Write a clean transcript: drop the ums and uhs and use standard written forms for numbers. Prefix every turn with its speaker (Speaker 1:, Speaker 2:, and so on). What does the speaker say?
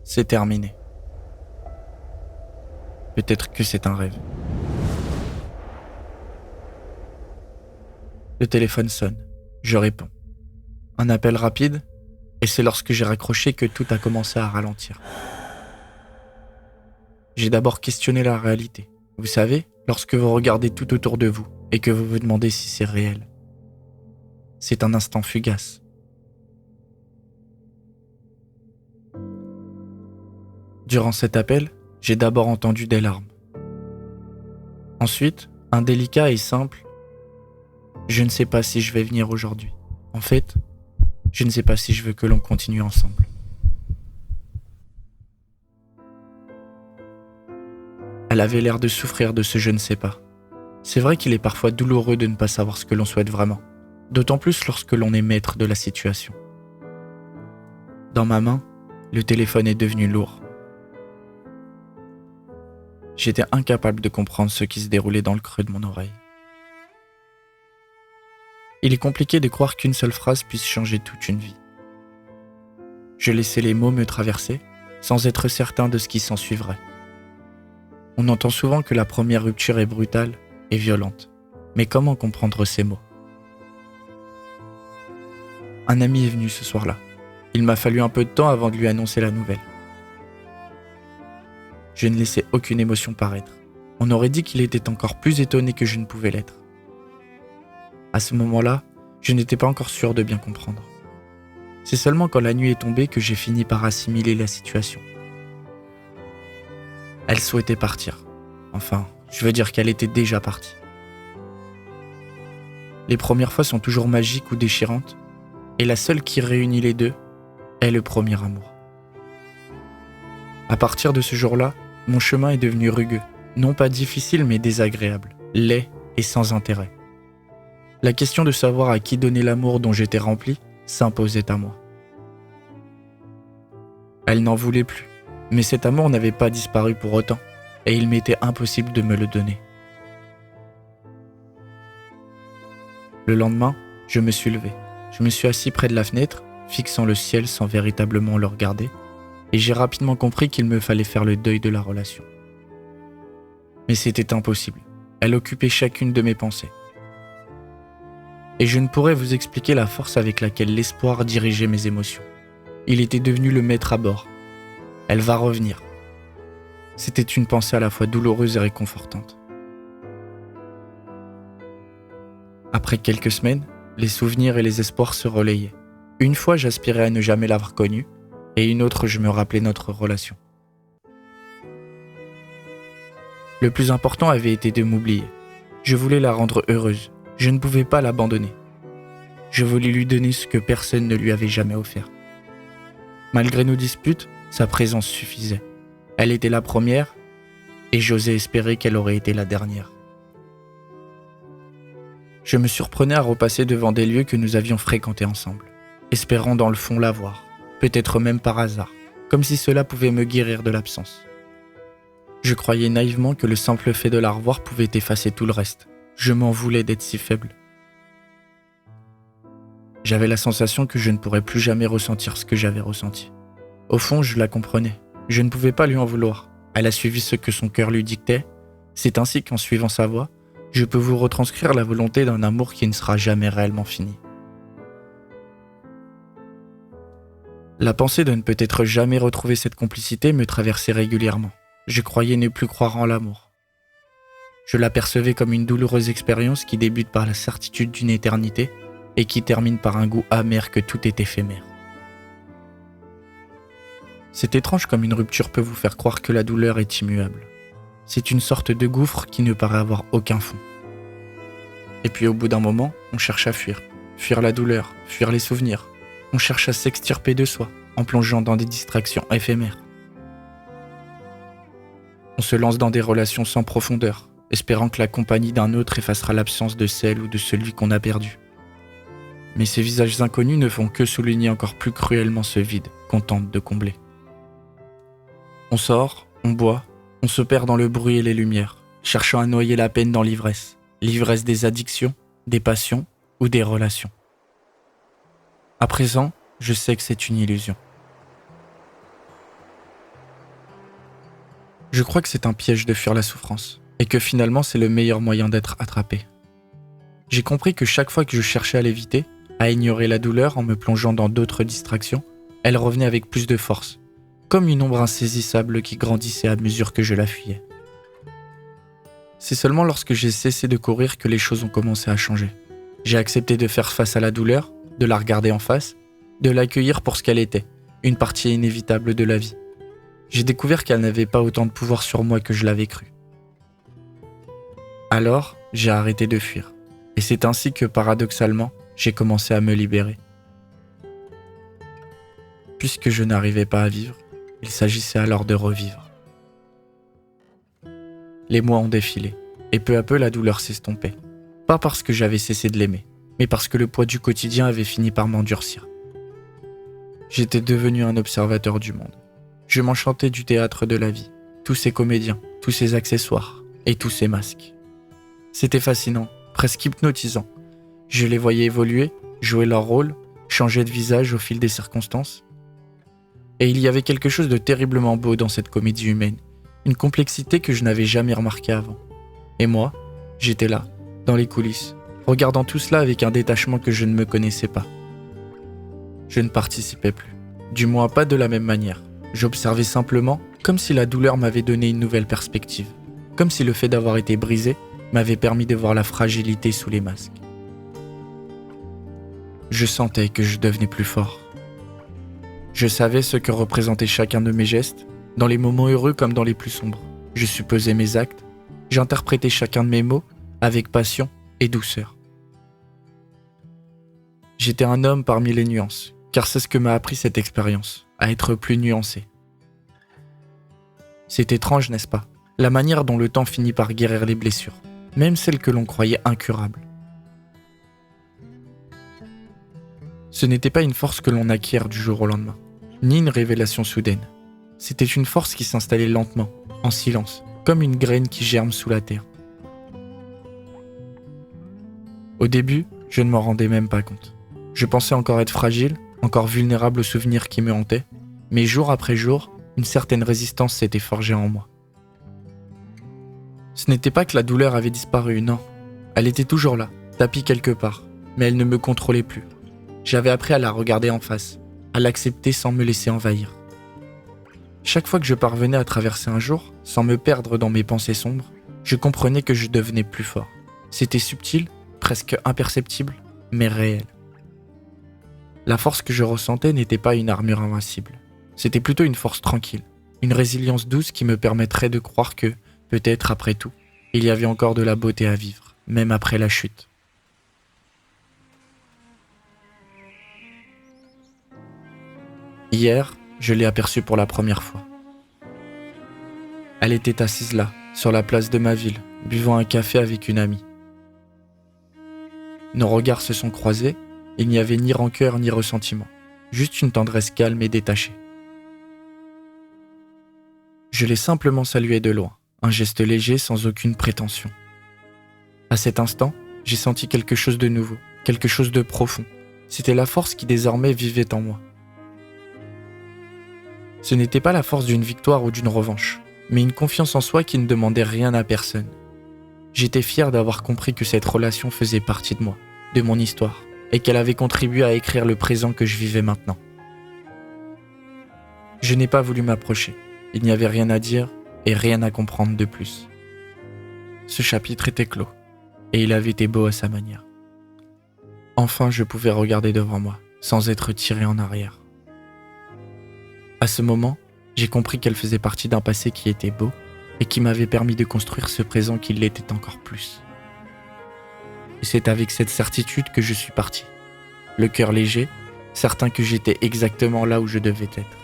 Speaker 1: c'est terminé. Peut-être que c'est un rêve. Le téléphone sonne. Je réponds. Un appel rapide, et c'est lorsque j'ai raccroché que tout a commencé à ralentir. J'ai d'abord questionné la réalité. Vous savez, lorsque vous regardez tout autour de vous et que vous vous demandez si c'est réel. C'est un instant fugace. Durant cet appel, j'ai d'abord entendu des larmes. Ensuite, un délicat et simple « Je ne sais pas si je vais venir aujourd'hui. En fait, je ne sais pas si je veux que l'on continue ensemble. » Elle avait l'air de souffrir de ce « je ne sais pas ». C'est vrai qu'il est parfois douloureux de ne pas savoir ce que l'on souhaite vraiment, d'autant plus lorsque l'on est maître de la situation. Dans ma main, le téléphone est devenu lourd. J'étais incapable de comprendre ce qui se déroulait dans le creux de mon oreille. Il est compliqué de croire qu'une seule phrase puisse changer toute une vie. Je laissais les mots me traverser, sans être certain de ce qui s'ensuivrait. On entend souvent que la première rupture est brutale et violente, mais comment comprendre ces mots ? Un ami est venu ce soir-là. Il m'a fallu un peu de temps avant de lui annoncer la nouvelle. Je ne laissais aucune émotion paraître. On aurait dit qu'il était encore plus étonné que je ne pouvais l'être. À ce moment-là, je n'étais pas encore sûr de bien comprendre. C'est seulement quand la nuit est tombée que j'ai fini par assimiler la situation. Elle souhaitait partir. Enfin, je veux dire qu'elle était déjà partie. Les premières fois sont toujours magiques ou déchirantes, et la seule qui réunit les deux est le premier amour. À partir de ce jour-là, mon chemin est devenu rugueux, non pas difficile mais désagréable, laid et sans intérêt. La question de savoir à qui donner l'amour dont j'étais rempli s'imposait à moi. Elle n'en voulait plus, mais cet amour n'avait pas disparu pour autant, et il m'était impossible de me le donner. Le lendemain, je me suis levé. Je me suis assis près de la fenêtre, fixant le ciel sans véritablement le regarder, et j'ai rapidement compris qu'il me fallait faire le deuil de la relation. Mais c'était impossible. Elle occupait chacune de mes pensées. Et je ne pourrais vous expliquer la force avec laquelle l'espoir dirigeait mes émotions. Il était devenu le maître à bord. Elle va revenir. C'était une pensée à la fois douloureuse et réconfortante. Après quelques semaines, les souvenirs et les espoirs se relayaient. Une fois, j'aspirais à ne jamais l'avoir connue, et une autre, je me rappelais notre relation. Le plus important avait été de m'oublier. Je voulais la rendre heureuse. Je ne pouvais pas l'abandonner. Je voulais lui donner ce que personne ne lui avait jamais offert. Malgré nos disputes, sa présence suffisait. Elle était la première, et j'osais espérer qu'elle aurait été la dernière. Je me surprenais à repasser devant des lieux que nous avions fréquentés ensemble, espérant dans le fond la voir, peut-être même par hasard, comme si cela pouvait me guérir de l'absence. Je croyais naïvement que le simple fait de la revoir pouvait effacer tout le reste. Je m'en voulais d'être si faible. J'avais la sensation que je ne pourrais plus jamais ressentir ce que j'avais ressenti. Au fond, je la comprenais. Je ne pouvais pas lui en vouloir. Elle a suivi ce que son cœur lui dictait. C'est ainsi qu'en suivant sa voie, je peux vous retranscrire la volonté d'un amour qui ne sera jamais réellement fini. La pensée de ne peut-être jamais retrouver cette complicité me traversait régulièrement. Je croyais ne plus croire en l'amour. Je l'apercevais comme une douloureuse expérience qui débute par la certitude d'une éternité et qui termine par un goût amer que tout est éphémère. C'est étrange comme une rupture peut vous faire croire que la douleur est immuable. C'est une sorte de gouffre qui ne paraît avoir aucun fond. Et puis au bout d'un moment, on cherche à fuir. Fuir la douleur, fuir les souvenirs. On cherche à s'extirper de soi, en plongeant dans des distractions éphémères. On se lance dans des relations sans profondeur, espérant que la compagnie d'un autre effacera l'absence de celle ou de celui qu'on a perdu. Mais ces visages inconnus ne font que souligner encore plus cruellement ce vide qu'on tente de combler. On sort, on boit, on se perd dans le bruit et les lumières, cherchant à noyer la peine dans l'ivresse. L'ivresse des addictions, des passions ou des relations. À présent, je sais que c'est une illusion. Je crois que c'est un piège de fuir la souffrance, et que finalement c'est le meilleur moyen d'être attrapé. J'ai compris que chaque fois que je cherchais à l'éviter, à ignorer la douleur en me plongeant dans d'autres distractions, elle revenait avec plus de force, comme une ombre insaisissable qui grandissait à mesure que je la fuyais. C'est seulement lorsque j'ai cessé de courir que les choses ont commencé à changer. J'ai accepté de faire face à la douleur, de la regarder en face, de l'accueillir pour ce qu'elle était, une partie inévitable de la vie. J'ai découvert qu'elle n'avait pas autant de pouvoir sur moi que je l'avais cru. Alors, j'ai arrêté de fuir. Et c'est ainsi que, paradoxalement, j'ai commencé à me libérer. Puisque je n'arrivais pas à vivre, il s'agissait alors de revivre. Les mois ont défilé, et peu à peu la douleur s'estompait. Pas parce que j'avais cessé de l'aimer, mais parce que le poids du quotidien avait fini par m'endurcir. J'étais devenu un observateur du monde. Je m'enchantais du théâtre de la vie, tous ces comédiens, tous ces accessoires et tous ces masques. C'était fascinant, presque hypnotisant. Je les voyais évoluer, jouer leur rôle, changer de visage au fil des circonstances. Et il y avait quelque chose de terriblement beau dans cette comédie humaine, une complexité que je n'avais jamais remarquée avant. Et moi, j'étais là, dans les coulisses, regardant tout cela avec un détachement que je ne me connaissais pas. Je ne participais plus, du moins pas de la même manière. J'observais simplement, comme si la douleur m'avait donné une nouvelle perspective, comme si le fait d'avoir été brisé m'avait permis de voir la fragilité sous les masques. Je sentais que je devenais plus fort. Je savais ce que représentait chacun de mes gestes, dans les moments heureux comme dans les plus sombres. Je supposais mes actes, j'interprétais chacun de mes mots avec passion et douceur. J'étais un homme parmi les nuances, car c'est ce que m'a appris cette expérience, à être plus nuancé. C'est étrange, n'est-ce pas? La manière dont le temps finit par guérir les blessures, même celles que l'on croyait incurables. Ce n'était pas une force que l'on acquiert du jour au lendemain, ni une révélation soudaine. C'était une force qui s'installait lentement, en silence, comme une graine qui germe sous la terre. Au début, je ne m'en rendais même pas compte. Je pensais encore être fragile, encore vulnérable aux souvenirs qui me hantaient, mais jour après jour, une certaine résistance s'était forgée en moi. Ce n'était pas que la douleur avait disparu, non. Elle était toujours là, tapie quelque part, mais elle ne me contrôlait plus. J'avais appris à la regarder en face, à l'accepter sans me laisser envahir. Chaque fois que je parvenais à traverser un jour, sans me perdre dans mes pensées sombres, je comprenais que je devenais plus fort. C'était subtil, presque imperceptible, mais réel. La force que je ressentais n'était pas une armure invincible. C'était plutôt une force tranquille, une résilience douce qui me permettrait de croire que, peut-être après tout, il y avait encore de la beauté à vivre, même après la chute. Hier, je l'ai aperçue pour la première fois. Elle était assise là, sur la place de ma ville, buvant un café avec une amie. Nos regards se sont croisés, il n'y avait ni rancœur ni ressentiment, juste une tendresse calme et détachée. Je l'ai simplement saluée de loin, un geste léger sans aucune prétention. À cet instant, j'ai senti quelque chose de nouveau, quelque chose de profond. C'était la force qui désormais vivait en moi. Ce n'était pas la force d'une victoire ou d'une revanche, mais une confiance en soi qui ne demandait rien à personne. J'étais fier d'avoir compris que cette relation faisait partie de moi, de mon histoire, et qu'elle avait contribué à écrire le présent que je vivais maintenant. Je n'ai pas voulu m'approcher, il n'y avait rien à dire et rien à comprendre de plus. Ce chapitre était clos, et il avait été beau à sa manière. Enfin, je pouvais regarder devant moi, sans être tiré en arrière. À ce moment, j'ai compris qu'elle faisait partie d'un passé qui était beau et qui m'avait permis de construire ce présent qui l'était encore plus. Et c'est avec cette certitude que je suis parti, le cœur léger, certain que j'étais exactement là où je devais être.